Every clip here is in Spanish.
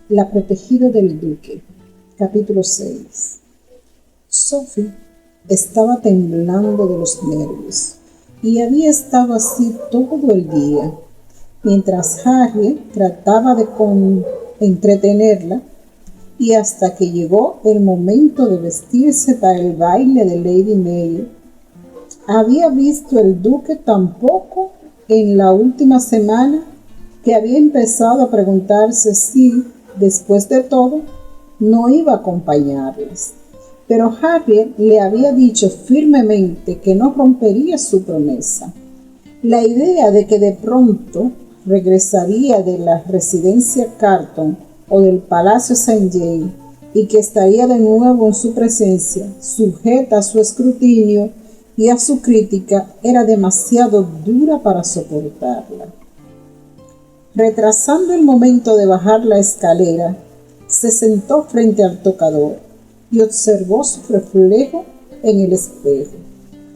La protegida del duque. Capítulo 6. Sophie estaba temblando de los nervios y había estado así todo el día, mientras Harriet trataba de entretenerla, y hasta que llegó el momento de vestirse para el baile de Lady Mary. Había visto el duque tan poco en la última semana que había empezado a preguntarse si, después de todo, no iba a acompañarles. Pero Harriet le había dicho firmemente que no rompería su promesa. La idea de que de pronto regresaría de la residencia Carton o del Palacio St. James y que estaría de nuevo en su presencia, sujeta a su escrutinio y a su crítica, era demasiado dura para soportarla. Retrasando el momento de bajar la escalera, se sentó frente al tocador y observó su reflejo en el espejo.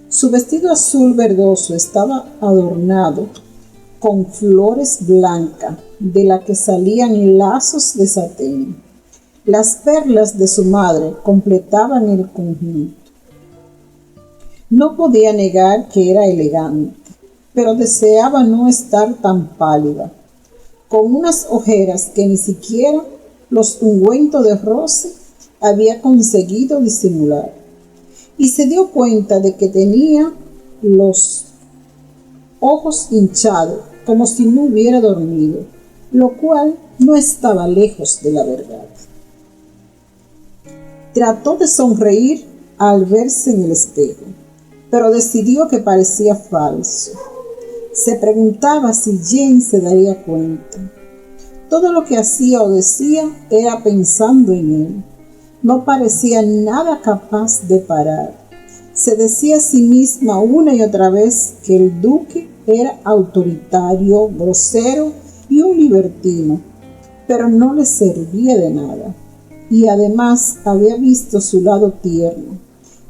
Su vestido azul verdoso estaba adornado con flores blancas de las que salían lazos de satén. Las perlas de su madre completaban el conjunto. No podía negar que era elegante, pero deseaba no estar tan pálida, con unas ojeras que ni siquiera los ungüentos de Rose había conseguido disimular, y se dio cuenta de que tenía los ojos hinchados como si no hubiera dormido, lo cual no estaba lejos de la verdad. Trató de sonreír al verse en el espejo, pero decidió que parecía falso. Se preguntaba si Jane se daría cuenta. Todo lo que hacía o decía era pensando en él. No parecía nada capaz de parar. Se decía a sí misma una y otra vez que el duque era autoritario, grosero y un libertino, pero no le servía de nada. Y además había visto su lado tierno.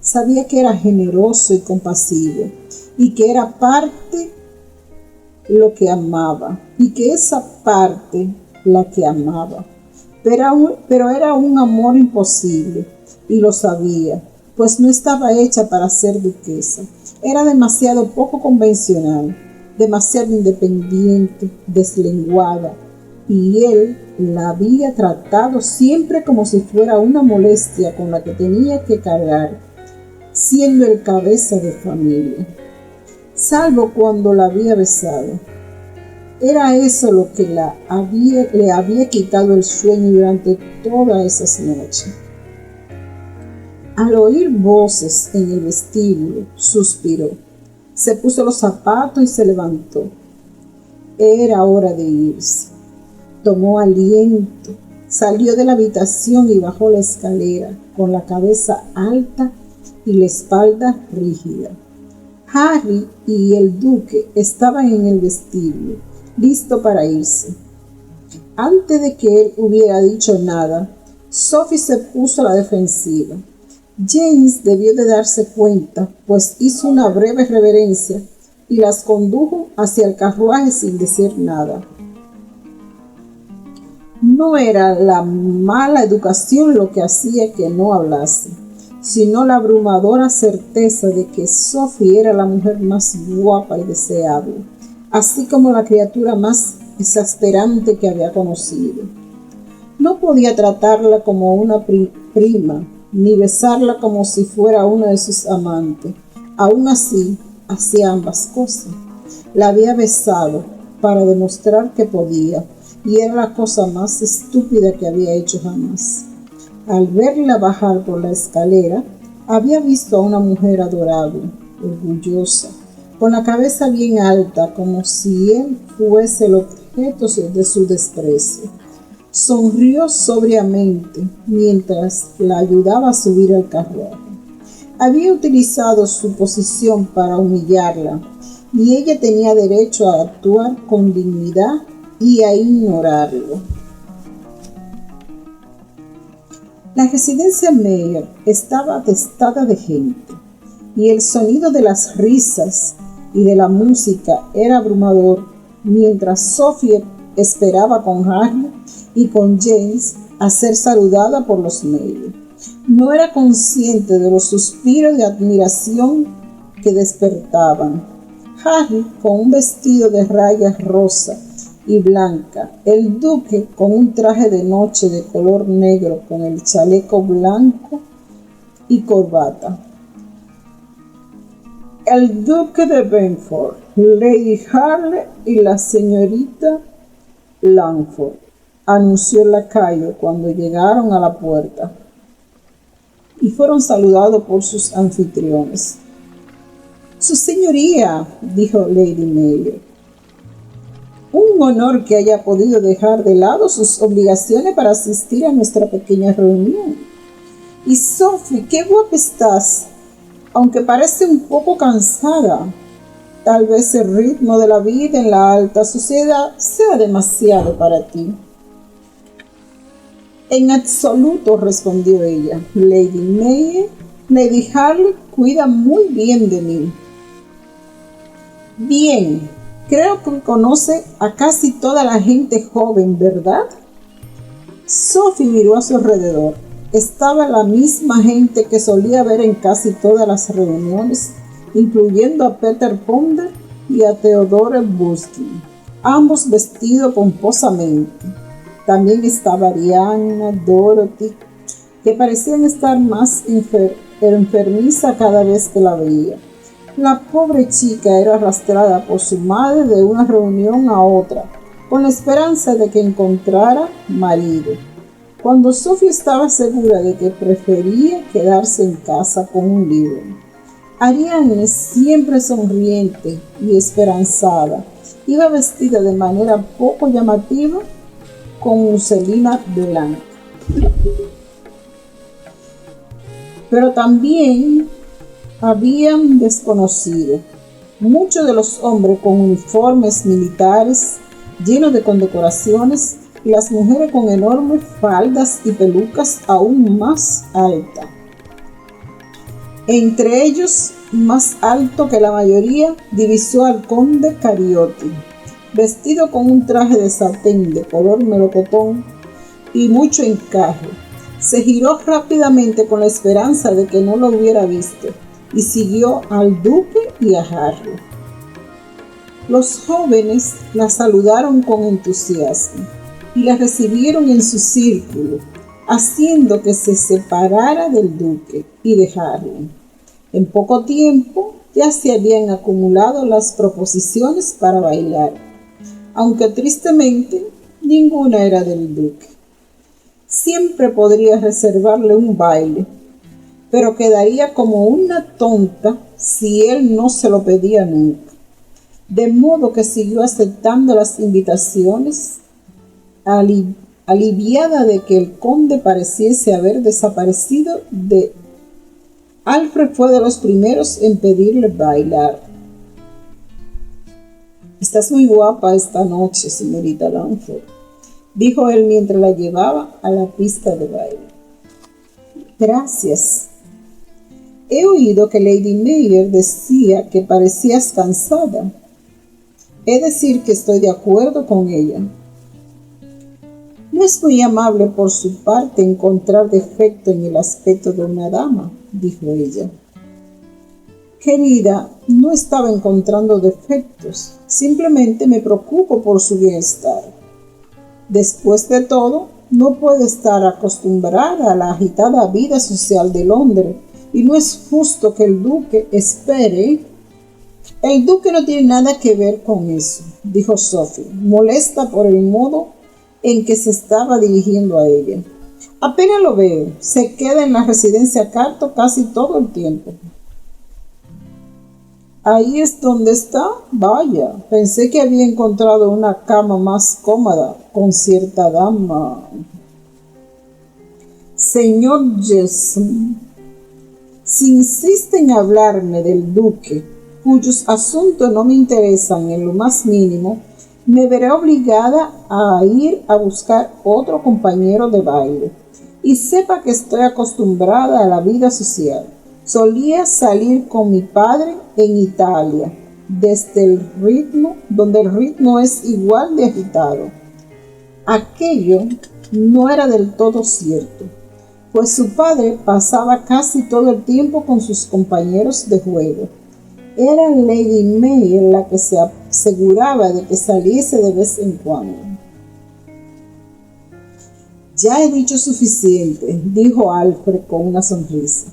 Sabía que era generoso y compasivo, y que era parte lo que amaba, y que esa parte la que amaba. Pero era un amor imposible, y lo sabía, pues no estaba hecha para ser duquesa. Era demasiado poco convencional, demasiado independiente, deslenguada, y él la había tratado siempre como si fuera una molestia con la que tenía que cargar, siendo el cabeza de familia, salvo cuando la había besado. Era eso lo que le había quitado el sueño durante todas esas noches. Al oír voces en el vestíbulo, suspiró, se puso los zapatos y se levantó. Era hora de irse. Tomó aliento, salió de la habitación y bajó la escalera con la cabeza alta y la espalda rígida. Harry y el duque estaban en el vestíbulo, listo para irse. Antes de que él hubiera dicho nada, Sophie se puso a la defensiva. James debió de darse cuenta, pues hizo una breve reverencia y las condujo hacia el carruaje sin decir nada. No era la mala educación lo que hacía que no hablase, sino la abrumadora certeza de que Sophie era la mujer más guapa y deseable, así como la criatura más exasperante que había conocido. No podía tratarla como una prima, ni besarla como si fuera una de sus amantes. Aún así, hacía ambas cosas. La había besado para demostrar que podía, y era la cosa más estúpida que había hecho jamás. Al verla bajar por la escalera, había visto a una mujer adorable, orgullosa, con la cabeza bien alta, como si él fuese el objeto de su desprecio. Sonrió sobriamente mientras la ayudaba a subir al carruaje. Había utilizado su posición para humillarla, y ella tenía derecho a actuar con dignidad y a ignorarlo. La residencia Meyer estaba atestada de gente, y el sonido de las risas y de la música era abrumador, mientras Sophie esperaba con Harry y con James a ser saludada por los medios. No era consciente de los suspiros de admiración que despertaban. Harry con un vestido de rayas rosa y blanca, el duque con un traje de noche de color negro con el chaleco blanco y corbata. El duque de Bedford, Lady Harley y la señorita Langford, anunció el lacayo cuando llegaron a la puerta y fueron saludados por sus anfitriones. Su señoría, dijo Lady Mayor, un honor que haya podido dejar de lado sus obligaciones para asistir a nuestra pequeña reunión. Y Sophie, qué guapa estás, aunque parece un poco cansada. Tal vez el ritmo de la vida en la alta sociedad sea demasiado para ti. En absoluto, respondió ella. Lady Harley cuida muy bien de mí. Bien, creo que conoce a casi toda la gente joven, ¿verdad? Sophie miró a su alrededor. Estaba la misma gente que solía ver en casi todas las reuniones, incluyendo a Peter Ponder y a Theodore Buskin, ambos vestidos pomposamente. También estaba Ariana, Dorothy, que parecían estar más enfermiza cada vez que la veía. La pobre chica era arrastrada por su madre de una reunión a otra, con la esperanza de que encontrara marido, cuando Sophie estaba segura de que prefería quedarse en casa con un libro. Ariane, siempre sonriente y esperanzada, iba vestida de manera poco llamativa con muselina blanca. Pero también habían desconocido. Muchos de los hombres con uniformes militares llenos de condecoraciones y las mujeres con enormes faldas y pelucas aún más altas. Entre ellos, más alto que la mayoría, divisó al conde Cariotti, vestido con un traje de satén de color melocotón y mucho encaje. Se giró rápidamente con la esperanza de que no lo hubiera visto y siguió al duque y a Harry. Los jóvenes la saludaron con entusiasmo y la recibieron en su círculo, haciendo que se separara del duque y de Harry. En poco tiempo ya se habían acumulado las proposiciones para bailar, aunque tristemente ninguna era del duque. Siempre podría reservarle un baile, pero quedaría como una tonta si él no se lo pedía nunca. De modo que siguió aceptando las invitaciones, aliviada de que el conde pareciese haber desaparecido Alfred fue de los primeros en pedirle bailar. «Estás muy guapa esta noche, señorita Langford», dijo él mientras la llevaba a la pista de baile. «Gracias. He oído que Lady Mayor decía que parecías cansada. Es decir, que estoy de acuerdo con ella. No es muy amable por su parte encontrar defecto en el aspecto de una dama», dijo ella. «Querida, no estaba encontrando defectos, simplemente me preocupo por su bienestar. Después de todo, no puede estar acostumbrada a la agitada vida social de Londres y no es justo que el duque espere». «El duque no tiene nada que ver con eso», dijo Sophie, molesta por el modo en que se estaba dirigiendo a ella. «Apenas lo veo, se queda en la residencia Carto casi todo el tiempo». «Ahí es donde está. Vaya, pensé que había encontrado una cama más cómoda con cierta dama». «Señor Jason, si insiste en hablarme del duque, cuyos asuntos no me interesan en lo más mínimo, me veré obligada a ir a buscar otro compañero de baile. Y sepa que estoy acostumbrada a la vida social. Solía salir con mi padre en Italia, donde el ritmo es igual de agitado. Aquello no era del todo cierto, pues su padre pasaba casi todo el tiempo con sus compañeros de juego. Era Lady May la que se aseguraba de que saliese de vez en cuando. Ya he dicho suficiente, dijo Alfred con una sonrisa.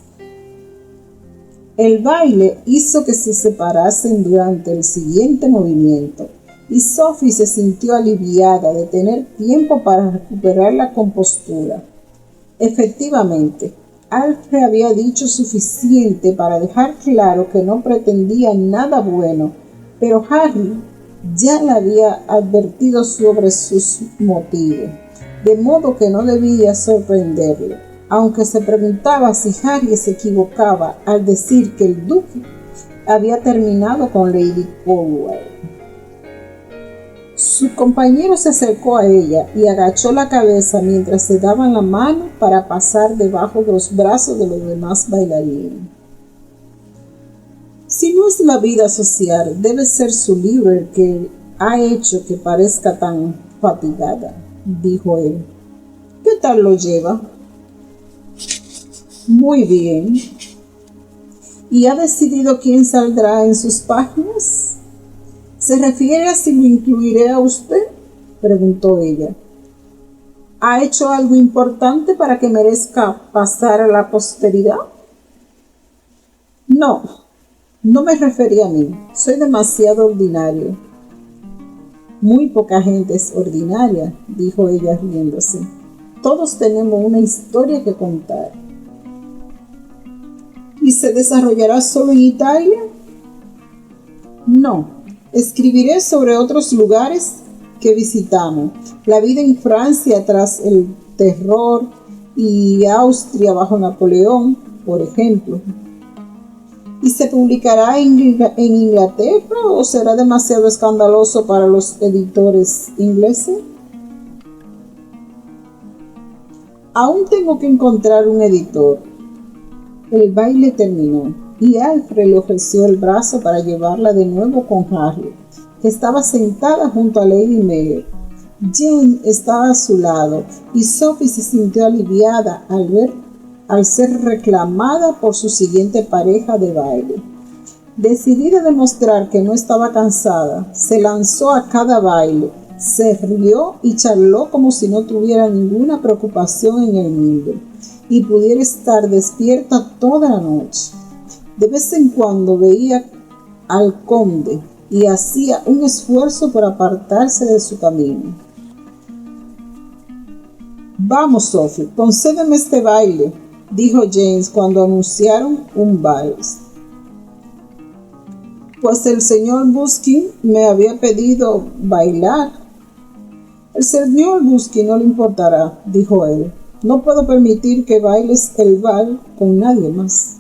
El baile hizo que se separasen durante el siguiente movimiento, y Sophie se sintió aliviada de tener tiempo para recuperar la compostura. Efectivamente, Alfred había dicho suficiente para dejar claro que no pretendía nada bueno, pero Harry ya le había advertido sobre sus motivos, de modo que no debía sorprenderle, aunque se preguntaba si Harry se equivocaba al decir que el duque había terminado con Lady Polwell. Su compañero se acercó a ella y agachó la cabeza mientras se daban la mano para pasar debajo de los brazos de los demás bailarines. Si no es la vida social, debe ser su libro el que ha hecho que parezca tan fatigada, dijo él. ¿Qué tal lo lleva? Muy bien. ¿Y ha decidido quién saldrá en sus páginas? ¿Se refiere a si lo incluiré a usted?, preguntó ella. ¿Ha hecho algo importante para que merezca pasar a la posteridad? No me refería a mí. Soy demasiado ordinario. Muy poca gente es ordinaria, dijo ella riéndose. Todos tenemos una historia que contar. ¿Y se desarrollará solo en Italia? No. Escribiré sobre otros lugares que visitamos, la vida en Francia tras el terror y Austria bajo Napoleón, por ejemplo. ¿Y se publicará en Inglaterra o será demasiado escandaloso para los editores ingleses? Aún tengo que encontrar un editor. El baile terminó y Alfred le ofreció el brazo para llevarla de nuevo con Harry, que estaba sentada junto a Lady Mary. Jane estaba a su lado y Sophie se sintió aliviada al ser reclamada por su siguiente pareja de baile. Decidida a demostrar que no estaba cansada, se lanzó a cada baile, se rió y charló como si no tuviera ninguna preocupación en el mundo y pudiera estar despierta toda la noche. De vez en cuando veía al conde y hacía un esfuerzo por apartarse de su camino. Vamos, Sophie, concédeme este baile, dijo James cuando anunciaron un vals. Pues el señor Buskin me había pedido bailar. El señor Buskin no le importará, dijo él. No puedo permitir que bailes el vals con nadie más.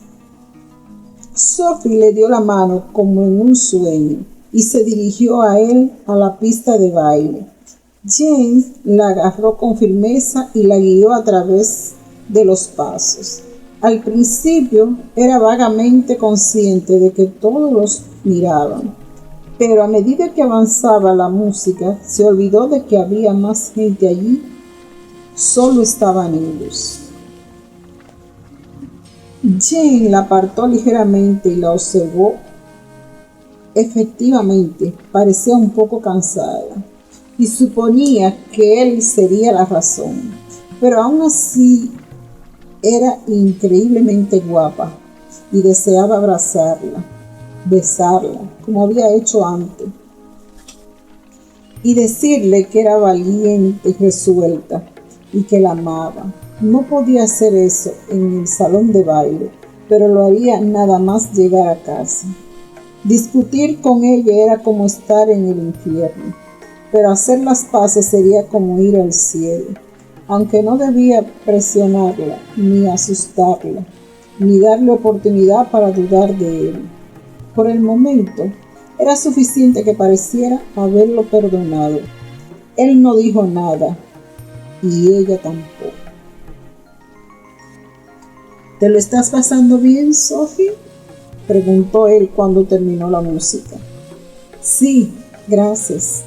Sophie le dio la mano como en un sueño y se dirigió a él a la pista de baile. James la agarró con firmeza y la guió a través de los pasos. Al principio era vagamente consciente de que todos los miraban, pero a medida que avanzaba la música se olvidó de que había más gente allí. Solo estaban ellos. Jane la apartó ligeramente y la observó. Efectivamente, parecía un poco cansada y suponía que él sería la razón, pero aún así era increíblemente guapa y deseaba abrazarla, besarla, como había hecho antes, y decirle que era valiente y resuelta y que la amaba. No podía hacer eso en el salón de baile, pero lo haría nada más llegar a casa. Discutir con ella era como estar en el infierno, pero hacer las paces sería como ir al cielo, aunque no debía presionarla, ni asustarla, ni darle oportunidad para dudar de él. Por el momento, era suficiente que pareciera haberlo perdonado. Él no dijo nada, y ella tampoco. ¿Te lo estás pasando bien, Sophie?, preguntó él cuando terminó la música. Sí, gracias.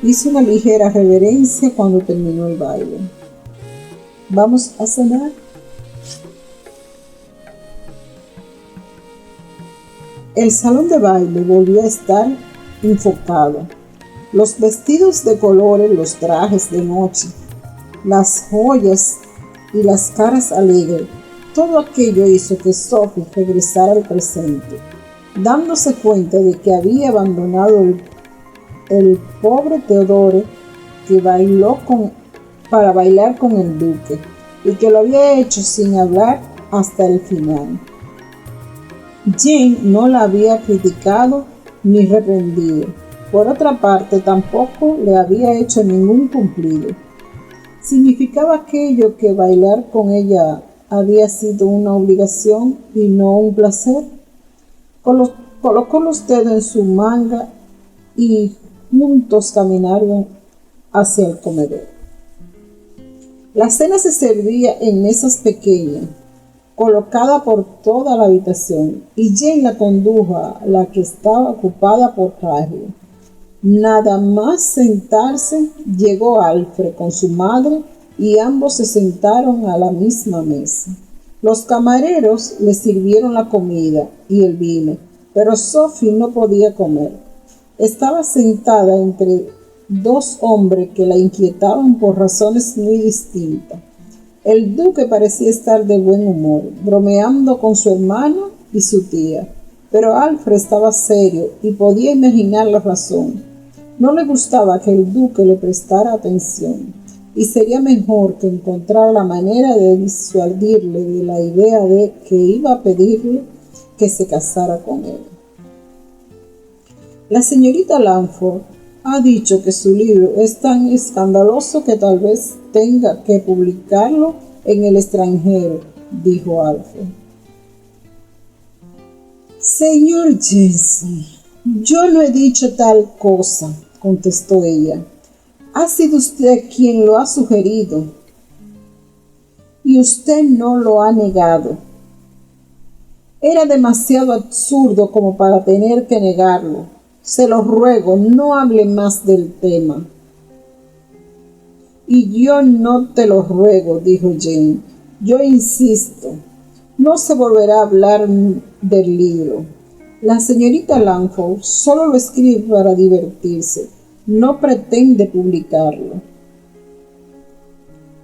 hizo una ligera reverencia cuando terminó el baile. ¿Vamos a cenar? El salón de baile volvió a estar enfocado. Los vestidos de colores, los trajes de noche, las joyas y las caras alegres, todo aquello hizo que Sophie regresara al presente, dándose cuenta de que había abandonado el pobre Theodore que bailó para bailar con el duque y que lo había hecho sin hablar hasta el final. Jane no la había criticado ni reprendido. Por otra parte, tampoco le había hecho ningún cumplido. ¿Significaba aquello que bailar con ella había sido una obligación y no un placer? Colocó los dedos en su manga y juntos caminaron hacia el comedor. La cena se servía en mesas pequeñas, colocada por toda la habitación, y Jane la condujo a la que estaba ocupada por Harry. Nada más sentarse, llegó Alfred con su madre y ambos se sentaron a la misma mesa. Los camareros le sirvieron la comida y el vino, pero Sophie no podía comer. Estaba sentada entre dos hombres que la inquietaban por razones muy distintas. El duque parecía estar de buen humor, bromeando con su hermano y su tía, pero Alfred estaba serio y podía imaginar la razón. No le gustaba que el duque le prestara atención, y sería mejor que encontrara la manera de disuadirle de la idea de que iba a pedirle que se casara con él. La señorita Langford ha dicho que su libro es tan escandaloso que tal vez tenga que publicarlo en el extranjero, dijo Alfred. Señor Jensen, yo no he dicho tal cosa, contestó ella. Ha sido usted quien lo ha sugerido y usted no lo ha negado. Era demasiado absurdo como para tener que negarlo. Se lo ruego, no hable más del tema. Y yo no te lo ruego, dijo Jane. Yo insisto, no se volverá a hablar del libro. La señorita Langford solo lo escribe para divertirse. No pretende publicarlo.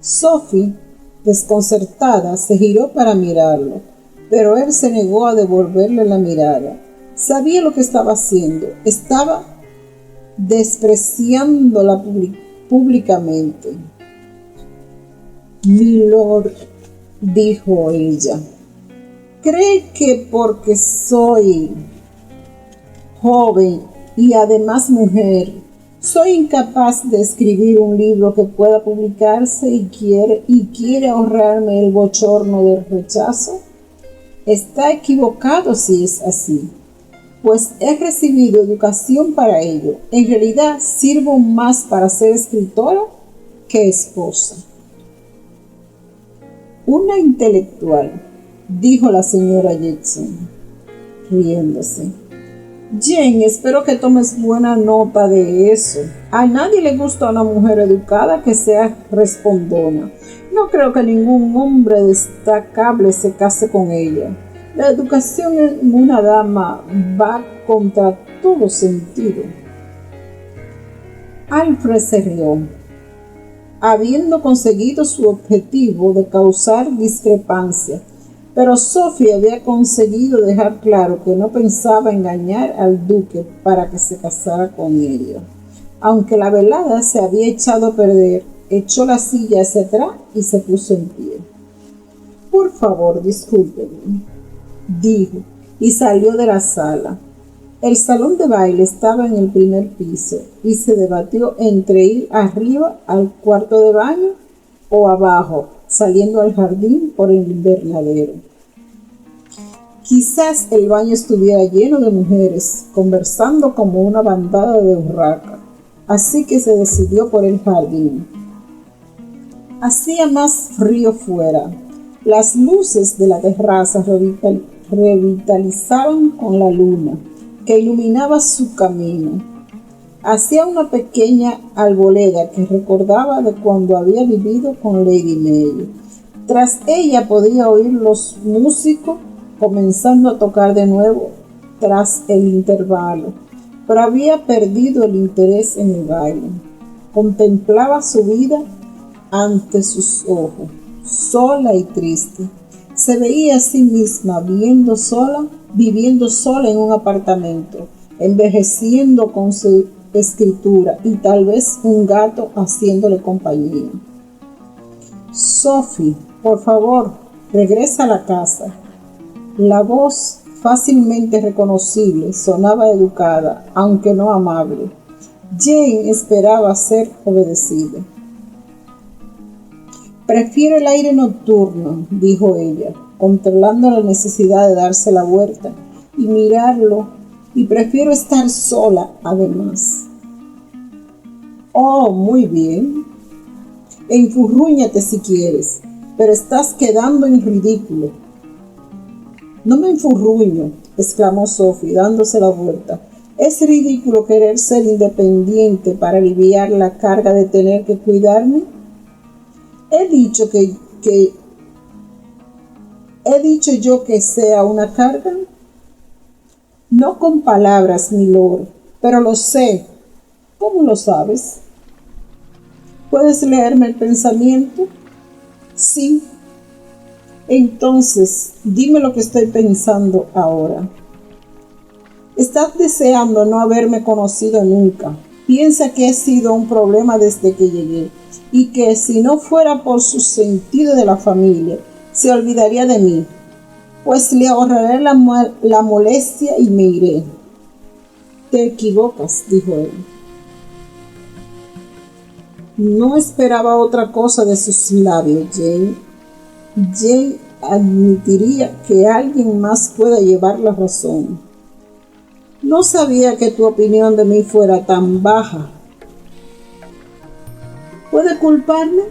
Sophie, desconcertada, se giró para mirarlo, pero él se negó a devolverle la mirada. Sabía lo que estaba haciendo. Estaba despreciándola públicamente. Milord, dijo ella, ¿cree que porque soy joven y además mujer, soy incapaz de escribir un libro que pueda publicarse y quiere ahorrarme el bochorno del rechazo? Está equivocado si es así, pues he recibido educación para ello. En realidad sirvo más para ser escritora que esposa. Una intelectual, dijo la señora Jackson, riéndose. Jane, espero que tomes buena nota de eso. A nadie le gusta una mujer educada que sea respondona. No creo que ningún hombre destacable se case con ella. La educación en una dama va contra todo sentido. Alfred se rió, habiendo conseguido su objetivo de causar discrepancia. Pero Sophie había conseguido dejar claro que no pensaba engañar al duque para que se casara con ella. Aunque la velada se había echado a perder, echó la silla hacia atrás y se puso en pie. Por favor, discúlpenme, dijo, y salió de la sala. El salón de baile estaba en el primer piso y se debatió entre ir arriba al cuarto de baño o abajo, saliendo al jardín por el invernadero. Quizás el baño estuviera lleno de mujeres, conversando como una bandada de urracas, así que se decidió por el jardín. Hacía más frío fuera. Las luces de la terraza revitalizaban con la luna, que iluminaba su camino. Hacía una pequeña arboleda que recordaba de cuando había vivido con Lady May. Tras ella podía oír los músicos comenzando a tocar de nuevo tras el intervalo, pero había perdido el interés en el baile. Contemplaba su vida ante sus ojos, sola y triste. Se veía a sí misma viviendo sola en un apartamento, envejeciendo con su escritura y tal vez un gato haciéndole compañía. Sophie, por favor, regresa a la casa. La voz, fácilmente reconocible, sonaba educada, aunque no amable. Jane esperaba ser obedecida. Prefiero el aire nocturno, dijo ella, controlando la necesidad de darse la vuelta y mirarlo, y prefiero estar sola, además. Oh, muy bien. Enfurrúñate si quieres, pero estás quedando en ridículo. No me enfurruño, exclamó Sophie, dándose la vuelta. Es ridículo querer ser independiente para aliviar la carga de tener que cuidarme. He dicho yo que sea una carga. No con palabras, milord, pero lo sé. ¿Cómo lo sabes? ¿Puedes leerme el pensamiento? Sí. Entonces, dime lo que estoy pensando ahora. Estás deseando no haberme conocido nunca. Piensa que he sido un problema desde que llegué y que si no fuera por su sentido de la familia, se olvidaría de mí. Pues le ahorraré la molestia y me iré. Te equivocas, dijo él. No esperaba otra cosa de sus labios, Jane. Jane admitiría que alguien más pueda llevar la razón. No sabía que tu opinión de mí fuera tan baja. ¿Puede culparme?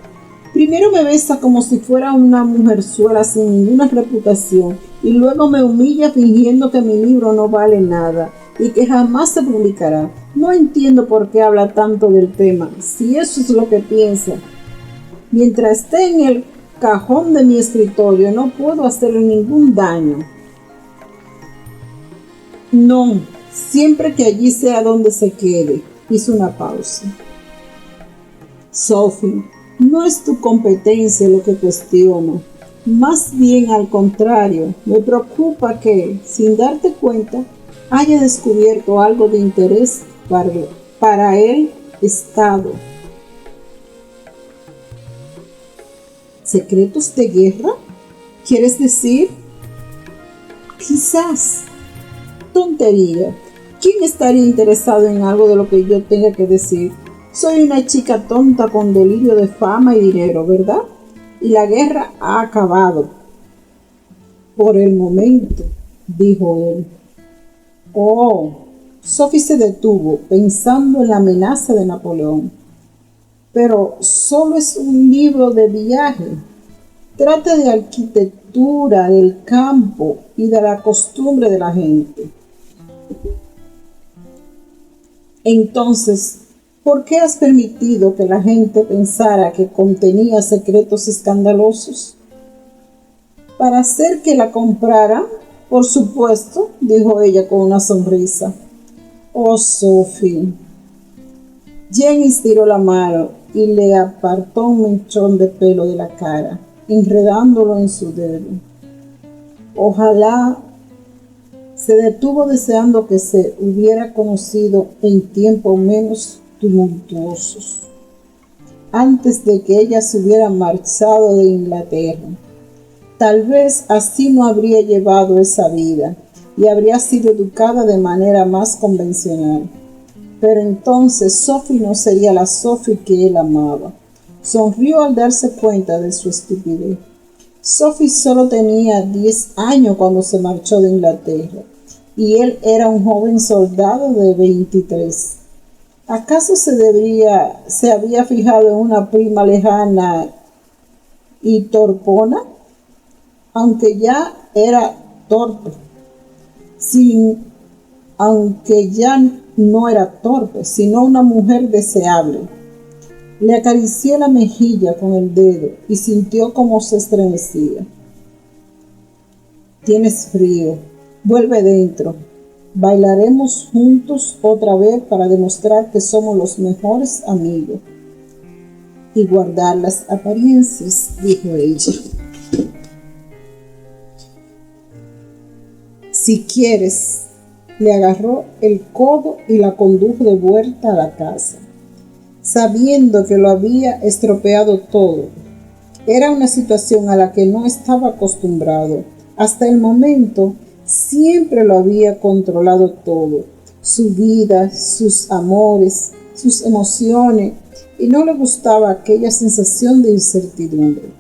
Primero me besa como si fuera una mujerzuela sin ninguna reputación y luego me humilla fingiendo que mi libro no vale nada y que jamás se publicará. No entiendo por qué habla tanto del tema, si eso es lo que piensa. Mientras esté en el cajón de mi escritorio no puedo hacerle ningún daño. No, siempre que allí sea donde se quede. Hizo una pausa. Sophie, no es tu competencia lo que cuestiono. Más bien al contrario, me preocupa que, sin darte cuenta, haya descubierto algo de interés para el Estado. ¿Secretos de guerra? ¿Quieres decir? Quizás. Tontería. ¿Quién estaría interesado en algo de lo que yo tenga que decir? Soy una chica tonta con delirio de fama y dinero, ¿verdad? Y la guerra ha acabado. Por el momento, dijo él. Oh, Sophie se detuvo, pensando en la amenaza de Napoleón. Pero solo es un libro de viaje. Trata de arquitectura, del campo y de la costumbre de la gente. Entonces, ¿por qué has permitido que la gente pensara que contenía secretos escandalosos? Para hacer que la comprara, por supuesto, dijo ella con una sonrisa. Oh, Sophie. Jane estiró la mano y le apartó un mechón de pelo de la cara, enredándolo en su dedo. Ojalá. Se detuvo deseando que se hubiera conocido en tiempos menos tumultuosos, antes de que ella se hubiera marchado de Inglaterra. Tal vez así no habría llevado esa vida y habría sido educada de manera más convencional. Pero entonces Sophie no sería la Sophie que él amaba. Sonrió al darse cuenta de su estupidez. Sophie solo tenía 10 años cuando se marchó de Inglaterra y él era un joven soldado de 23. ¿Acaso se había fijado en una prima lejana y torpona? Aunque ya era torpe. Sin aunque ya no era torpe, sino una mujer deseable. Le acarició la mejilla con el dedo y sintió cómo se estremecía. Tienes frío, vuelve dentro. Bailaremos juntos otra vez para demostrar que somos los mejores amigos. Y guardar las apariencias, dijo ella. Si quieres, le agarró el codo y la condujo de vuelta a la casa, sabiendo que lo había estropeado todo. Era una situación a la que no estaba acostumbrado. Hasta el momento, siempre lo había controlado todo, su vida, sus amores, sus emociones, y no le gustaba aquella sensación de incertidumbre.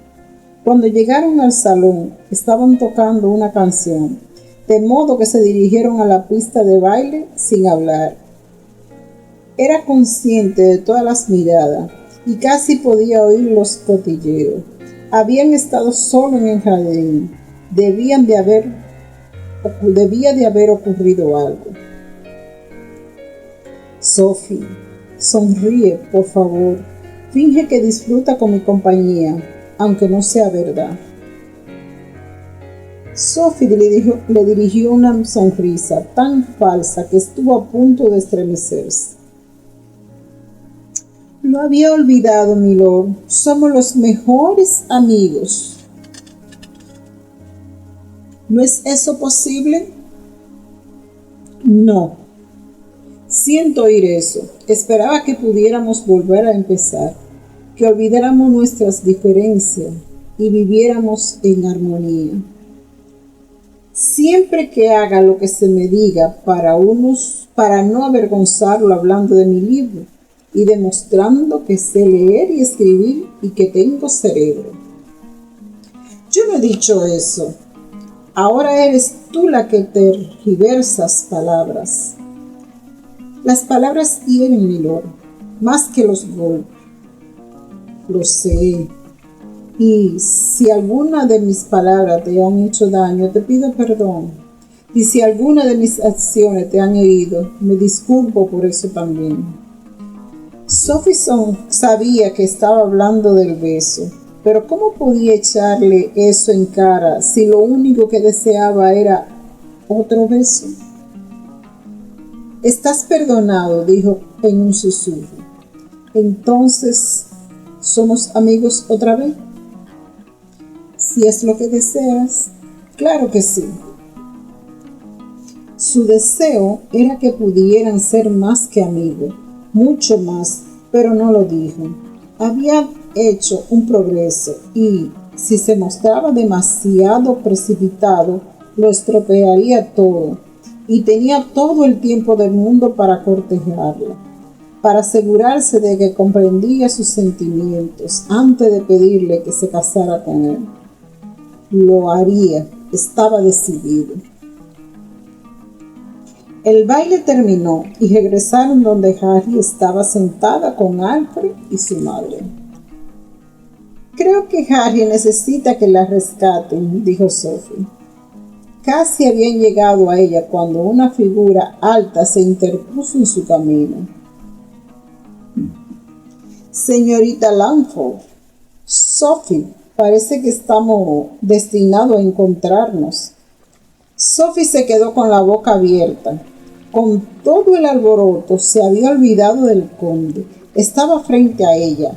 Cuando llegaron al salón, estaban tocando una canción, de modo que se dirigieron a la pista de baile sin hablar. Era consciente de todas las miradas y casi podía oír los cotilleos. Habían estado solo en el jardín. Debía de haber ocurrido algo. Sophie, sonríe, por favor. Finge que disfruta con mi compañía, aunque no sea verdad. Sophie le dirigió una sonrisa tan falsa que estuvo a punto de estremecerse. Lo había olvidado, milord. Somos los mejores amigos. ¿No es eso posible? No. Siento oír eso. Esperaba que pudiéramos volver a empezar, que olvidáramos nuestras diferencias y viviéramos en armonía. Siempre que haga lo que se me diga para no avergonzarlo hablando de mi libro y demostrando que sé leer y escribir y que tengo cerebro. Yo no he dicho eso. Ahora eres tú la que tergiversas palabras. Las palabras hieren, milord, más que los golpes. Lo sé. Y si alguna de mis palabras te han hecho daño, te pido perdón. Y si alguna de mis acciones te han herido, me disculpo por eso también. Sophie sabía que estaba hablando del beso, pero ¿cómo podía echarle eso en cara si lo único que deseaba era otro beso? Estás perdonado, dijo en un susurro. Entonces, ¿somos amigos otra vez? Si es lo que deseas, claro que sí. Su deseo era que pudieran ser más que amigos, mucho más, pero no lo dijo. Había hecho un progreso y, si se mostraba demasiado precipitado, lo estropearía todo, y tenía todo el tiempo del mundo para cortejarla, para asegurarse de que comprendía sus sentimientos antes de pedirle que se casara con él. Lo haría, estaba decidido. El baile terminó y regresaron donde Harry estaba sentada con Alfred y su madre. Creo que Harry necesita que la rescaten, dijo Sophie. Casi habían llegado a ella cuando una figura alta se interpuso en su camino. Señorita Langford, Sophie, parece que estamos destinados a encontrarnos. Sophie se quedó con la boca abierta. Con todo el alboroto se había olvidado del conde. Estaba frente a ella,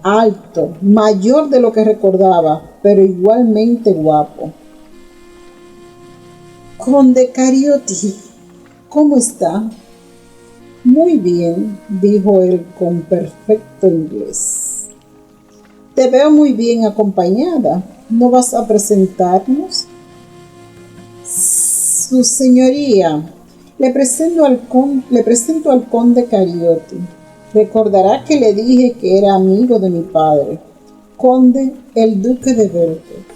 alto, mayor de lo que recordaba, pero igualmente guapo. Conde Cariotti, ¿cómo está? Muy bien, dijo él con perfecto inglés. Te veo muy bien acompañada. ¿No vas a presentarnos? Su señoría, le presento al conde Cariotti. Recordará que le dije que era amigo de mi padre, conde el duque de Belfort.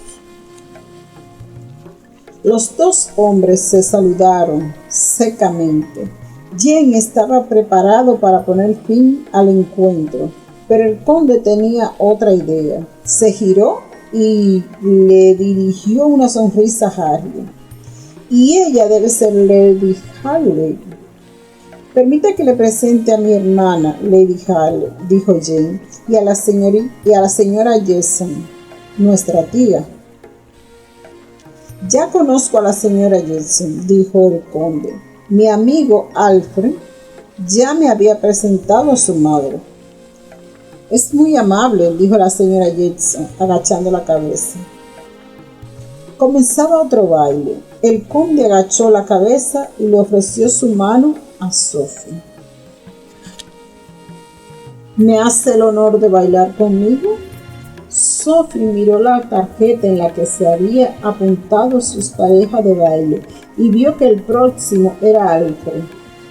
Los dos hombres se saludaron secamente. Jane estaba preparado para poner fin al encuentro, pero el conde tenía otra idea. Se giró y le dirigió una sonrisa a Harry. y ella debe ser Lady Harley. Permita que le presente a mi hermana, Lady Harley, dijo Jane, y a la señora Jetson, nuestra tía. Ya conozco a la señora Jetson, dijo el conde. Mi amigo Alfred ya me había presentado a su madre. Es muy amable, dijo la señora Jetson, agachando la cabeza. Comenzaba otro baile. El conde agachó la cabeza y le ofreció su mano a Sophie. ¿Me hace el honor de bailar conmigo? Sophie miró la tarjeta en la que se había apuntado sus parejas de baile y vio que el próximo era Alfred.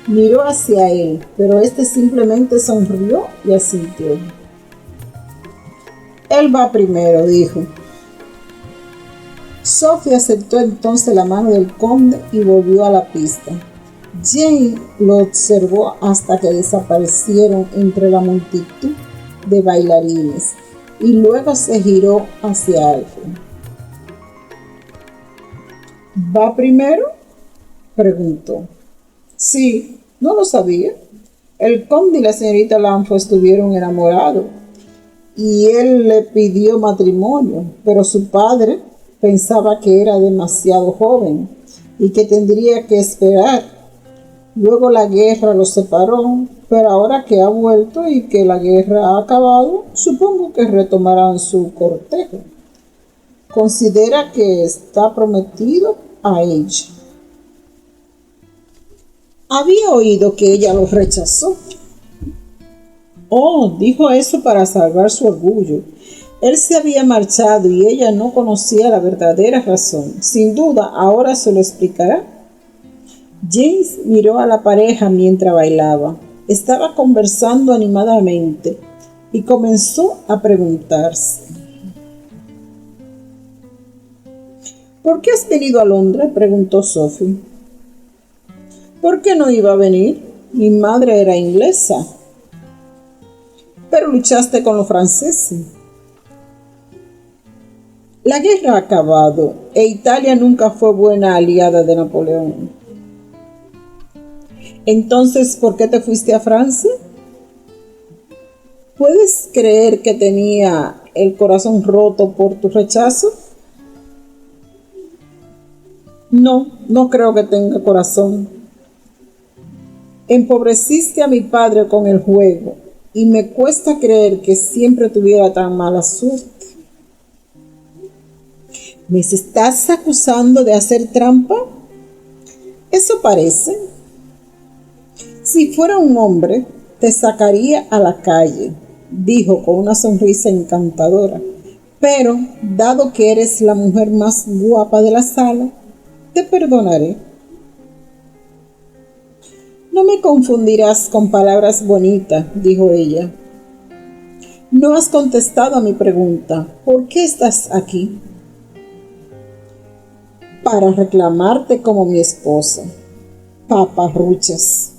Miró hacia él, pero este simplemente sonrió y asintió. Él va primero, dijo. Sophie aceptó entonces la mano del conde y volvió a la pista. Jane lo observó hasta que desaparecieron entre la multitud de bailarines y luego se giró hacia Alfred. ¿Va primero?, preguntó. Sí, no lo sabía. El conde y la señorita Lanfo estuvieron enamorados y él le pidió matrimonio, pero su padre pensaba que era demasiado joven y que tendría que esperar. Luego la guerra los separó, pero ahora que ha vuelto y que la guerra ha acabado, supongo que retomarán su cortejo. Considera que está prometido a ella. Había oído que ella lo rechazó. Oh, dijo eso para salvar su orgullo. Él se había marchado y ella no conocía la verdadera razón. Sin duda, ahora se lo explicará. James miró a la pareja mientras bailaba. Estaba conversando animadamente y comenzó a preguntarse. ¿Por qué has venido a Londres?, preguntó Sophie. ¿Por qué no iba a venir? Mi madre era inglesa. Pero luchaste con los franceses. La guerra ha acabado e Italia nunca fue buena aliada de Napoleón. Entonces, ¿por qué te fuiste a Francia? ¿Puedes creer que tenía el corazón roto por tu rechazo? No creo que tenga corazón. Empobreciste a mi padre con el juego y me cuesta creer que siempre tuviera tan mala suerte. ¿Me estás acusando de hacer trampa? Eso parece. Si fuera un hombre, te sacaría a la calle, dijo con una sonrisa encantadora. Pero, dado que eres la mujer más guapa de la sala, te perdonaré. No me confundirás con palabras bonitas, dijo ella. No has contestado a mi pregunta. ¿Por qué estás aquí? Para reclamarte como mi esposa. Paparruchas.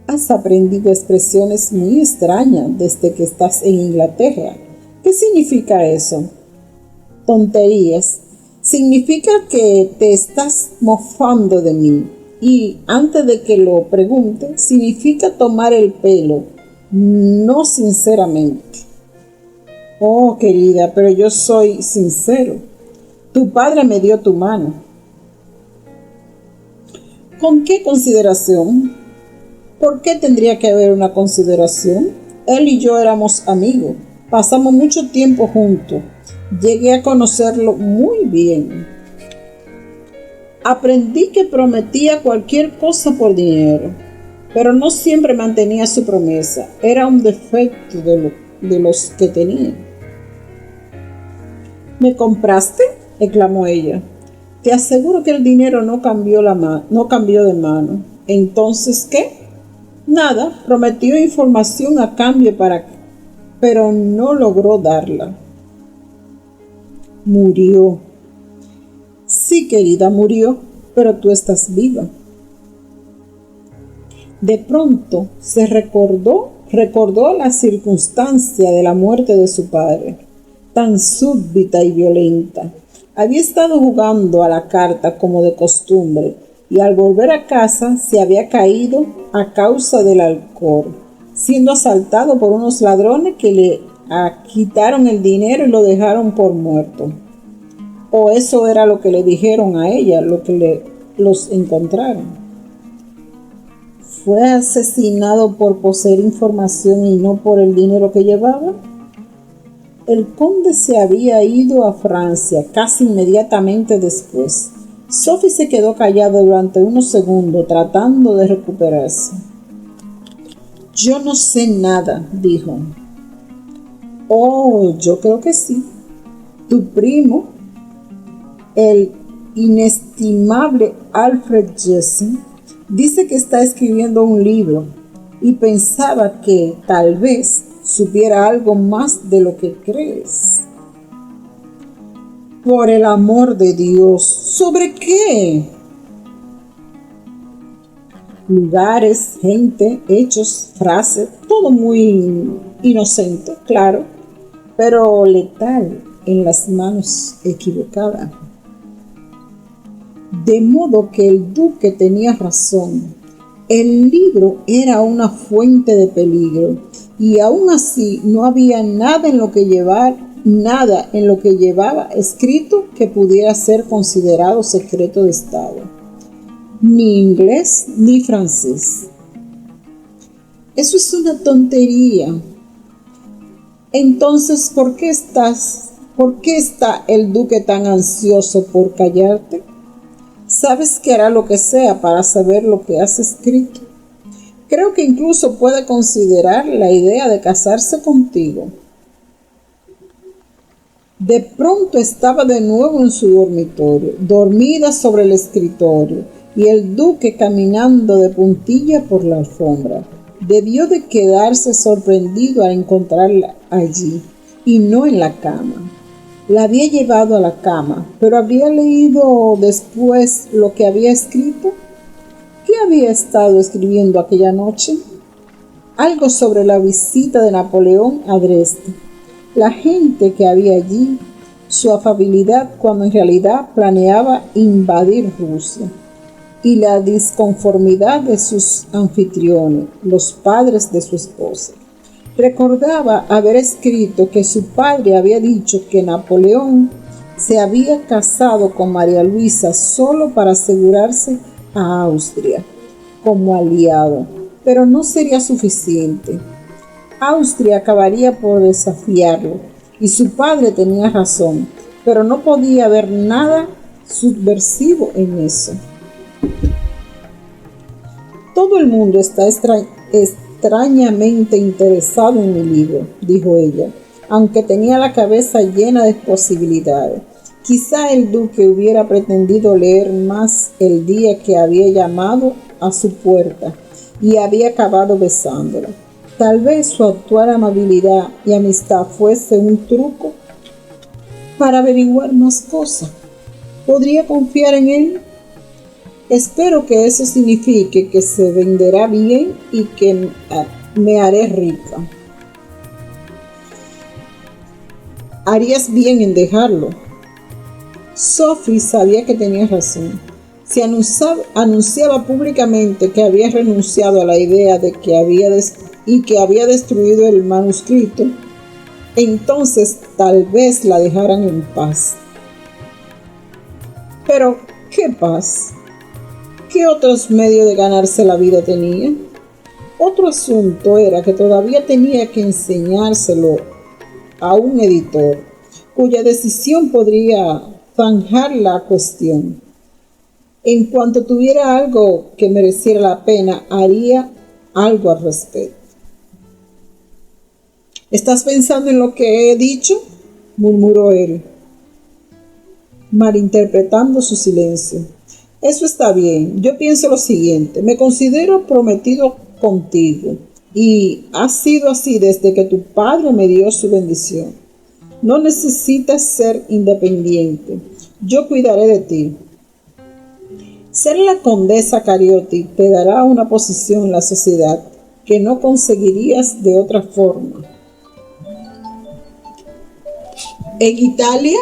Has aprendido expresiones muy extrañas desde que estás en Inglaterra. ¿Qué significa eso? Tonterías. Significa que te estás mofando de mí. Y antes de que lo pregunte, significa tomar el pelo. No sinceramente. Oh, querida, pero yo soy sincero. Tu padre me dio tu mano. ¿Con qué consideración? ¿Por qué tendría que haber una consideración? Él y yo éramos amigos. Pasamos mucho tiempo juntos. Llegué a conocerlo muy bien. Aprendí que prometía cualquier cosa por dinero, pero no siempre mantenía su promesa. Era un defecto de los que tenía. ¿Me compraste?, exclamó ella. Te aseguro que el dinero no cambió de mano. ¿Entonces qué? Nada, prometió información a cambio pero no logró darla. Murió. Sí, querida, murió, pero tú estás viva. De pronto se recordó la circunstancia de la muerte de su padre, tan súbita y violenta. Había estado jugando a la carta como de costumbre y al volver a casa se había caído a causa del alcohol, siendo asaltado por unos ladrones que le quitaron el dinero y lo dejaron por muerto. O eso era lo que le dijeron a ella, lo que los encontraron. ¿Fue asesinado por poseer información y no por el dinero que llevaba? El conde se había ido a Francia casi inmediatamente después. Sophie se quedó callada durante unos segundos tratando de recuperarse. «Yo no sé nada», dijo. «Oh, yo creo que sí. Tu primo, el inestimable Alfred Jesse, dice que está escribiendo un libro y pensaba que tal vez supiera algo más de lo que crees». «Por el amor de Dios, ¿sobre qué?» Lugares, gente, hechos, frases, todo muy inocente, claro, pero letal en las manos equivocadas. De modo que el duque tenía razón. El libro era una fuente de peligro y aún así no había nada en lo que llevaba escrito que pudiera ser considerado secreto de Estado. Ni inglés ni francés. Eso es una tontería. Entonces, ¿por qué está el duque tan ansioso por callarte? ¿Sabes que hará lo que sea para saber lo que has escrito? Creo que incluso puede considerar la idea de casarse contigo. De pronto estaba de nuevo en su dormitorio, dormida sobre el escritorio, y el duque caminando de puntilla por la alfombra. Debió de quedarse sorprendido al encontrarla allí, y no en la cama. La había llevado a la cama, pero había leído después lo que había escrito. ¿Qué había estado escribiendo aquella noche? Algo sobre la visita de Napoleón a Dresde, la gente que había allí, su afabilidad cuando en realidad planeaba invadir Rusia, y la disconformidad de sus anfitriones, los padres de su esposa. Recordaba haber escrito que su padre había dicho que Napoleón se había casado con María Luisa solo para asegurarse a Austria como aliado, pero no sería suficiente. Austria acabaría por desafiarlo, y su padre tenía razón, pero no podía haber nada subversivo en eso. Todo el mundo está extrañamente interesado en mi libro, dijo ella, aunque tenía la cabeza llena de posibilidades. Quizá el duque hubiera pretendido leer más el día que había llamado a su puerta y había acabado besándola. Tal vez su actual amabilidad y amistad fuese un truco para averiguar más cosas. ¿Podría confiar en él? Espero que eso signifique que se venderá bien y que me haré rica. Harías bien en dejarlo. Sophie sabía que tenía razón. Si anunciaba públicamente que había renunciado a la idea de que había destruido el manuscrito, entonces tal vez la dejaran en paz. Pero, ¿qué paz? ¿Qué otros medios de ganarse la vida tenía? Otro asunto era que todavía tenía que enseñárselo a un editor, cuya decisión podría zanjar la cuestión. En cuanto tuviera algo que mereciera la pena, haría algo al respecto. ¿Estás pensando en lo que he dicho?, murmuró él, malinterpretando su silencio. Eso está bien. Yo pienso lo siguiente. Me considero prometido contigo y ha sido así desde que tu padre me dio su bendición. No necesitas ser independiente. Yo cuidaré de ti. Ser la condesa Cariotti te dará una posición en la sociedad que no conseguirías de otra forma. En Italia,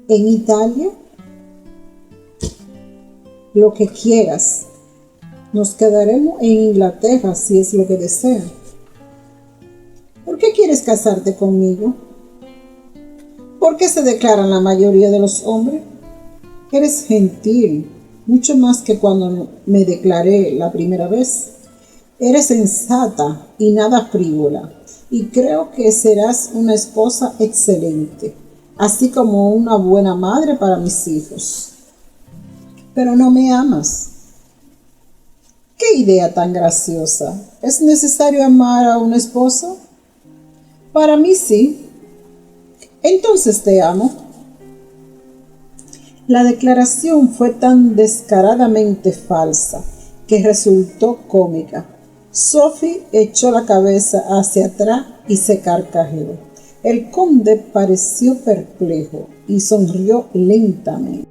en Italia, lo que quieras. Nos quedaremos en Inglaterra si es lo que deseas. ¿Por qué quieres casarte conmigo? ¿Por qué se declaran la mayoría de los hombres? Eres gentil, mucho más que cuando me declaré la primera vez. Eres sensata y nada frívola, y creo que serás una esposa excelente, así como una buena madre para mis hijos. Pero no me amas. ¡Qué idea tan graciosa! ¿Es necesario amar a una esposa? Para mí sí. Entonces te amo. La declaración fue tan descaradamente falsa que resultó cómica. Sophie echó la cabeza hacia atrás y se carcajeó. El conde pareció perplejo y sonrió lentamente.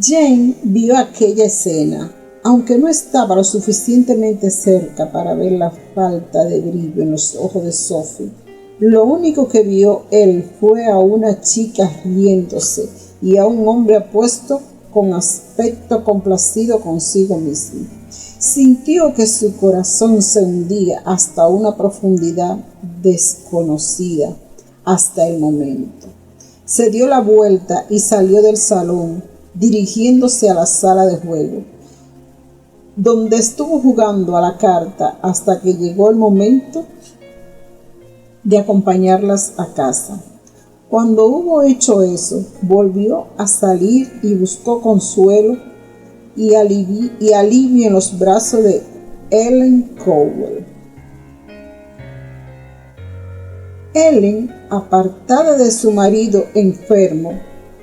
Jane vio aquella escena, aunque no estaba lo suficientemente cerca para ver la falta de brillo en los ojos de Sophie. Lo único que vio él fue a una chica riéndose y a un hombre apuesto con aspecto complacido consigo mismo. Sintió que su corazón se hundía hasta una profundidad desconocida hasta el momento. Se dio la vuelta y salió del salón, dirigiéndose a la sala de juego, donde estuvo jugando a la carta hasta que llegó el momento de acompañarlas a casa. Cuando hubo hecho eso, volvió a salir y buscó consuelo y alivio en los brazos de Ellen Cowell. Ellen, apartada de su marido enfermo,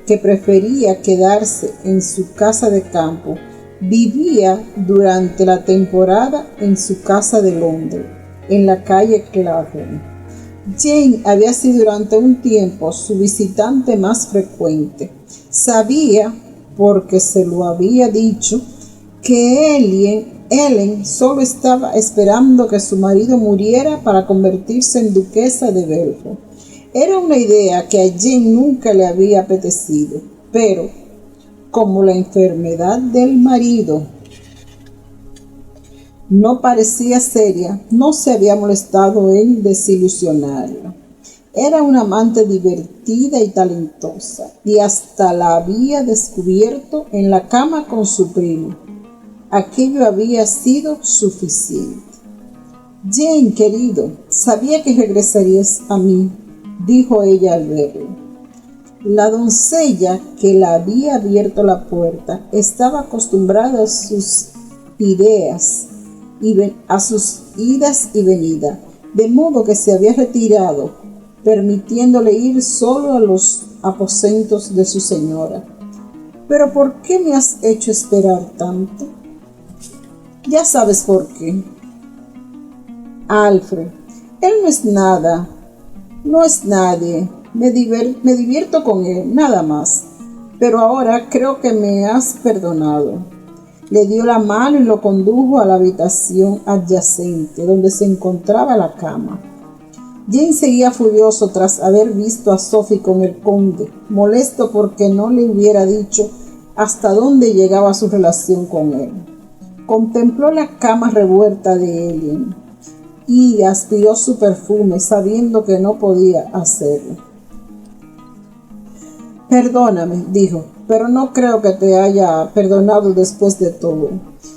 que prefería quedarse en su casa de campo, vivía durante la temporada en su casa de Londres, en la calle Clapham. Jane había sido durante un tiempo su visitante más frecuente. Sabía, porque se lo había dicho, que Ellen solo estaba esperando que su marido muriera para convertirse en duquesa de Belfort. Era una idea que a Jane nunca le había apetecido, pero como la enfermedad del marido no parecía seria, no se había molestado en desilusionarla. Era una amante divertida y talentosa, y hasta la había descubierto en la cama con su primo. Aquello había sido suficiente. Jane, querido, sabía que regresarías a mí, dijo ella al verlo. La doncella que le había abierto la puerta estaba acostumbrada a sus ideas a sus idas y venidas, de modo que se había retirado, permitiéndole ir solo a los aposentos de su señora. ¿Pero por qué me has hecho esperar tanto? Ya sabes por qué. Alfred, él no es nada, no es nadie, me divierto con él, nada más, pero ahora creo que me has perdonado. Le dio la mano y lo condujo a la habitación adyacente, donde se encontraba la cama. Jane seguía furioso tras haber visto a Sophie con el conde, molesto porque no le hubiera dicho hasta dónde llegaba su relación con él. Contempló la cama revuelta de Ellen y aspiró su perfume, sabiendo que no podía hacerlo. Perdóname, dijo, pero no creo que te haya perdonado después de todo.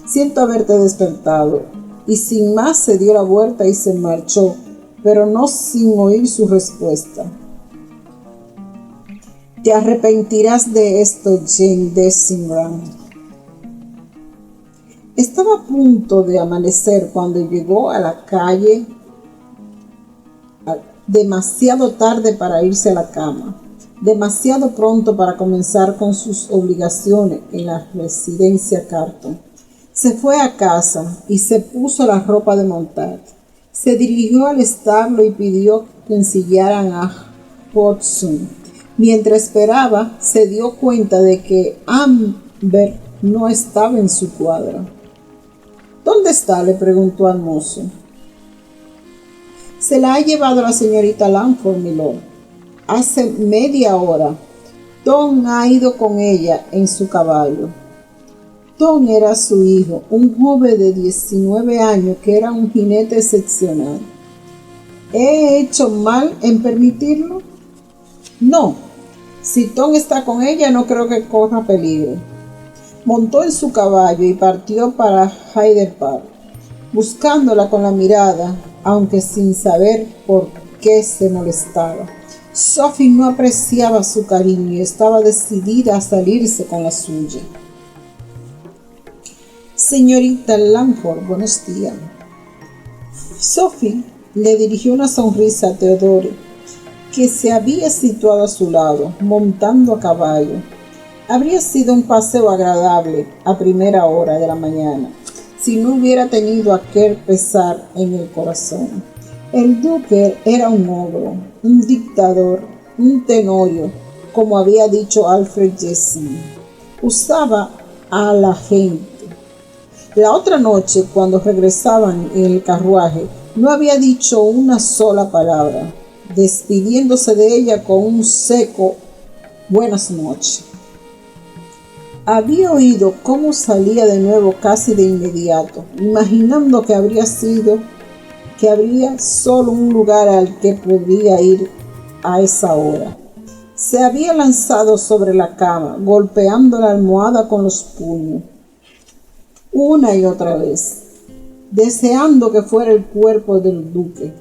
Siento haberte despertado. Y sin más se dio la vuelta y se marchó, pero no sin oír su respuesta. Te arrepentirás de esto, Jane Dessingham. Estaba a punto de amanecer cuando llegó a la calle demasiado tarde para irse a la cama, demasiado pronto para comenzar con sus obligaciones en la residencia Carton. Se fue a casa y se puso la ropa de montar. Se dirigió al establo y pidió que ensillaran a Hodgson. Mientras esperaba, se dio cuenta de que Amber no estaba en su cuadra. ¿Dónde está?, le preguntó al mozo. Se la ha llevado la señorita Langford, milord. Hace media hora. Tom ha ido con ella en su caballo. Tom era su hijo, un joven de 19 años que era un jinete excepcional. ¿He hecho mal en permitirlo? No. Si Tom está con ella, no creo que corra peligro. Montó en su caballo y partió para Hyde Park, buscándola con la mirada, aunque sin saber por qué se molestaba. Sophie no apreciaba su cariño y estaba decidida a salirse con la suya. Señorita Langford, buenos días. Sophie le dirigió una sonrisa a Theodore, que se había situado a su lado, montando a caballo. Habría sido un paseo agradable a primera hora de la mañana, si no hubiera tenido aquel pesar en el corazón. El duque era un ogro, un dictador, un tenorio, como había dicho Alfred Jesson. Usaba a la gente. La otra noche, cuando regresaban en el carruaje, no había dicho una sola palabra, despidiéndose de ella con un seco buenas noches. Había oído cómo salía de nuevo casi de inmediato, imaginando que habría solo un lugar al que podría ir a esa hora. Se había lanzado sobre la cama, golpeando la almohada con los puños, una y otra vez, deseando que fuera el cuerpo del duque.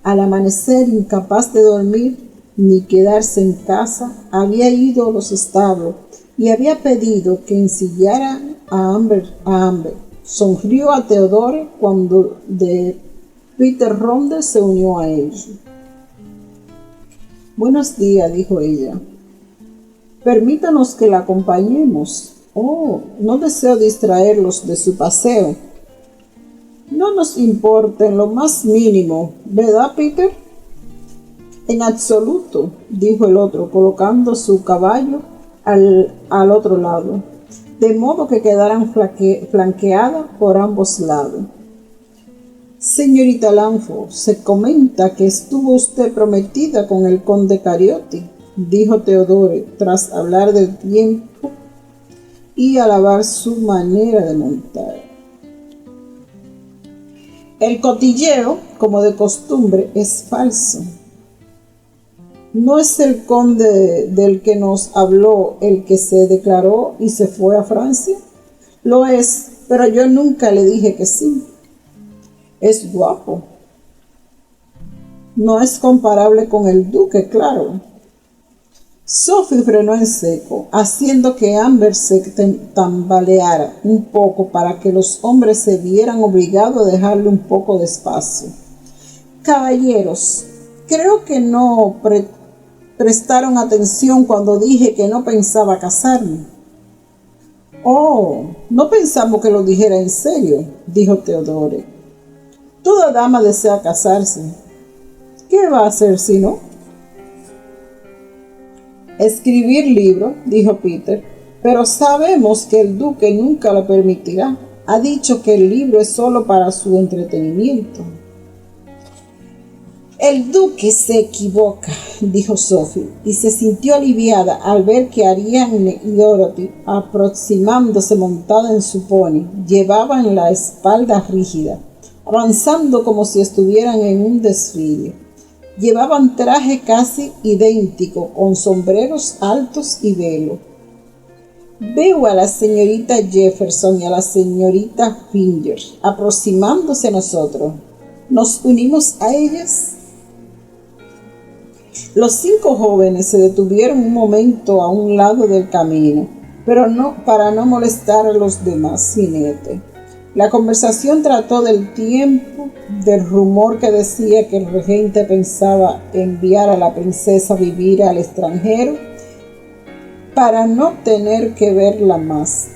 Al amanecer, incapaz de dormir ni quedarse en casa, había ido a los establos y había pedido que ensillaran a Amber. Sonrió a Theodore cuando Peter Rondel se unió a ellos. Buenos días, dijo ella. Permítanos que la acompañemos. Oh, no deseo distraerlos de su paseo. No nos importa en lo más mínimo, ¿verdad, Peter? En absoluto, dijo el otro, colocando su caballo al otro lado, de modo que quedaran flanqueadas por ambos lados. Señorita Langford, se comenta que estuvo usted prometida con el conde Cariotti, dijo Theodore, tras hablar del tiempo y alabar su manera de montar. El cotilleo, como de costumbre, es falso. ¿No es el conde del que nos habló el que se declaró y se fue a Francia? Lo es, pero yo nunca le dije que sí. Es guapo. No es comparable con el duque, claro. Sophie frenó en seco, haciendo que Amber se tambaleara un poco para que los hombres se vieran obligados a dejarle un poco de espacio. Caballeros, creo que no prestaron atención cuando dije que no pensaba casarme. Oh, no pensamos que lo dijera en serio, dijo Theodore. Toda dama desea casarse. ¿Qué va a hacer si no? Escribir libros, dijo Peter, pero sabemos que el duque nunca lo permitirá. Ha dicho que el libro es solo para su entretenimiento. El duque se equivoca, dijo Sophie, y se sintió aliviada al ver que Ariadne y Dorothy, aproximándose montada en su pony, llevaban la espalda rígida, avanzando como si estuvieran en un desfile. Llevaban traje casi idéntico, con sombreros altos y velo. Veo a la señorita Jefferson y a la señorita Finger aproximándose a nosotros. ¿Nos unimos a ellas? Los 5 jóvenes se detuvieron un momento a un lado del camino, pero no para no molestar a los demás jinetes. La conversación trató del tiempo, del rumor que decía que el regente pensaba enviar a la princesa a vivir al extranjero para no tener que verla más,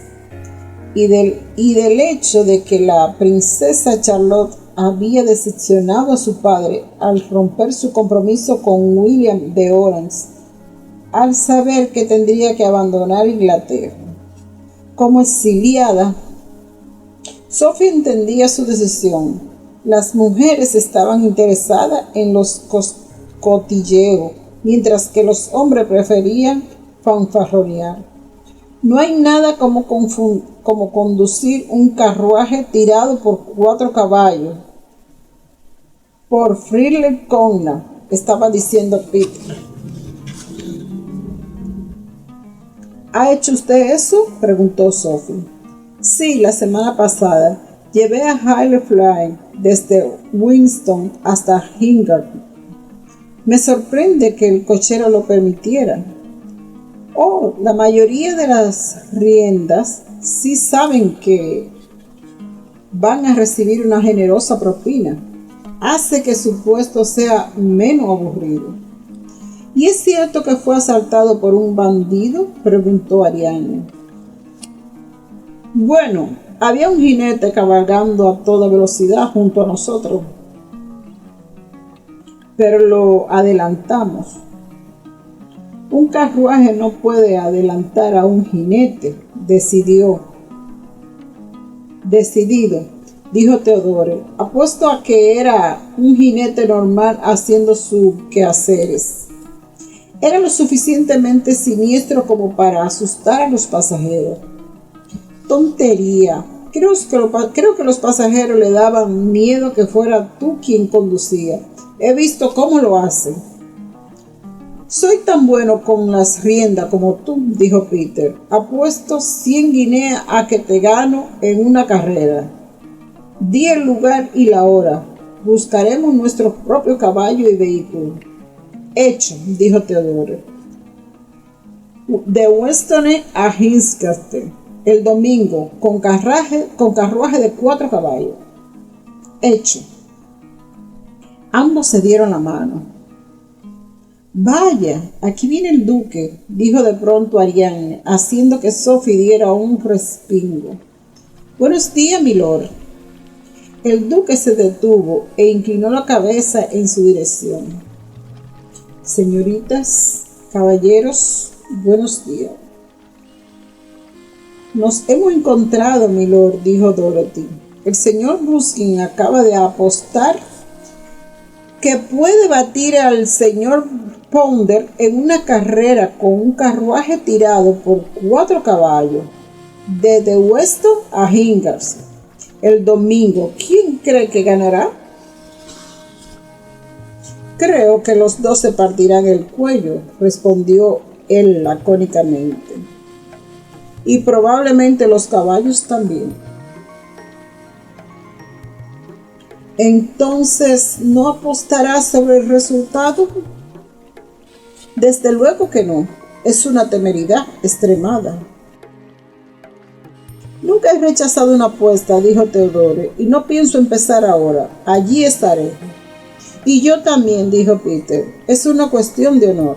y del hecho de que la princesa Charlotte había decepcionado a su padre al romper su compromiso con William de Orange, al saber que tendría que abandonar Inglaterra. Como exiliada, Sophie entendía su decisión. Las mujeres estaban interesadas en los cotilleos, mientras que los hombres preferían fanfarronear. No hay nada como conducir un carruaje tirado por 4 caballos. Por Freely Connor, estaba diciendo Peter. ¿Ha hecho usted eso?, preguntó Sophie. Sí, la semana pasada. Llevé a Hailey Fly desde Winston hasta Hingham. Me sorprende que el cochero lo permitiera. Oh, la mayoría de las riendas sí saben que van a recibir una generosa propina. Hace que su puesto sea menos aburrido. ¿Y es cierto que fue asaltado por un bandido?, preguntó Ariane. Bueno, había un jinete cabalgando a toda velocidad junto a nosotros, pero lo adelantamos. Un carruaje no puede adelantar a un jinete, decidido, dijo Theodore. Apuesto a que era un jinete normal haciendo sus quehaceres. Era lo suficientemente siniestro como para asustar a los pasajeros. Tontería. Creo que los pasajeros le daban miedo que fuera tú quien conducía. He visto cómo lo hacen. Soy tan bueno con las riendas como tú, dijo Peter. Apuesto 100 guineas a que te gano en una carrera. Di el lugar y la hora. Buscaremos nuestro propio caballo y vehículo. Hecho, dijo Theodore. De Weston a Hinchcliffe, el domingo, con carruaje de 4 caballos. Hecho. Ambos se dieron la mano. Vaya, aquí viene el duque, dijo de pronto Ariane, haciendo que Sophie diera un respingo. Buenos días, milord. El duque se detuvo e inclinó la cabeza en su dirección. Señoritas, caballeros, buenos días. Nos hemos encontrado, milord, dijo Dorothy. El señor Ruskin acaba de apostar que puede batir al señor Ponder en una carrera con un carruaje tirado por 4 caballos, desde Weston a Hingham, el domingo. ¿Quién cree que ganará? Creo que los dos se partirán el cuello, respondió él lacónicamente. Y probablemente los caballos también. Entonces, ¿no apostará sobre el resultado? Desde luego que no. Es una temeridad extremada. Nunca he rechazado una apuesta, dijo Theodore, y no pienso empezar ahora. Allí estaré. Y yo también, dijo Peter. Es una cuestión de honor.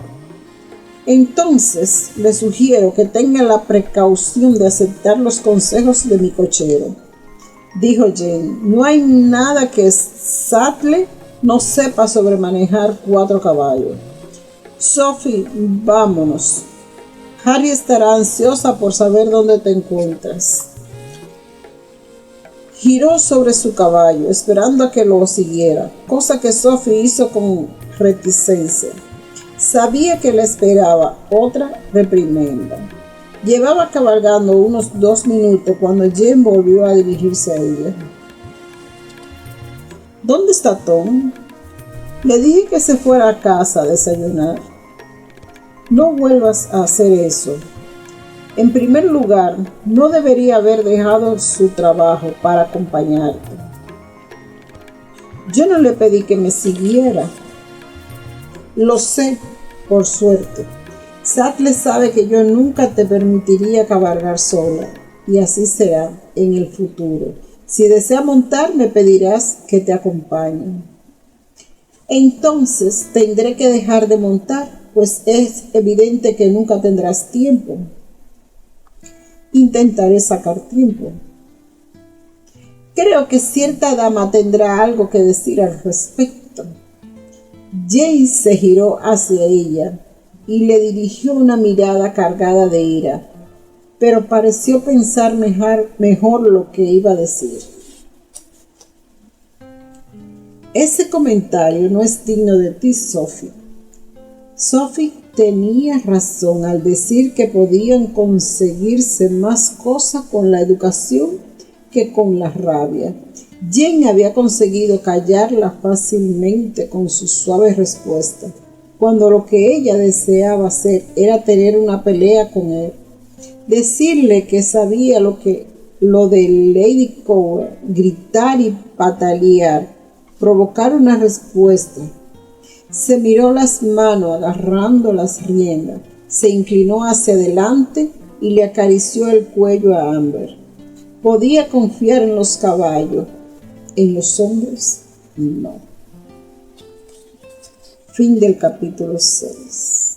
Entonces, le sugiero que tenga la precaución de aceptar los consejos de mi cochero, dijo Jane. No hay nada que Saddle no sepa sobre manejar 4 caballos. Sophie, vámonos. Harry estará ansiosa por saber dónde te encuentras. Giró sobre su caballo, esperando a que lo siguiera, cosa que Sophie hizo con reticencia. Sabía que le esperaba otra reprimenda. Llevaba cabalgando unos 2 minutos cuando Jane volvió a dirigirse a ella. ¿Dónde está Tom? Le dije que se fuera a casa a desayunar. No vuelvas a hacer eso. En primer lugar, no debería haber dejado su trabajo para acompañarte. Yo no le pedí que me siguiera. Lo sé, por suerte. Saddle sabe que yo nunca te permitiría cabalgar sola, y así será en el futuro. Si desea montar, me pedirás que te acompañe. Entonces tendré que dejar de montar, pues es evidente que nunca tendrás tiempo. Intentaré sacar tiempo. Creo que cierta dama tendrá algo que decir al respecto. Jane se giró hacia ella y le dirigió una mirada cargada de ira, pero pareció pensar mejor lo que iba a decir. Ese comentario no es digno de ti, Sophie. Sophie tenía razón al decir que podían conseguirse más cosas con la educación que con la rabia. Jane había conseguido callarla fácilmente con sus suaves respuestas, cuando lo que ella deseaba hacer era tener una pelea con él. Decirle que sabía lo de Lady Cowell, gritar y patalear, provocar una respuesta. Se miró las manos agarrando las riendas, se inclinó hacia adelante y le acarició el cuello a Amber. Podía confiar en los caballos, en los hombres no. Fin del capítulo 6.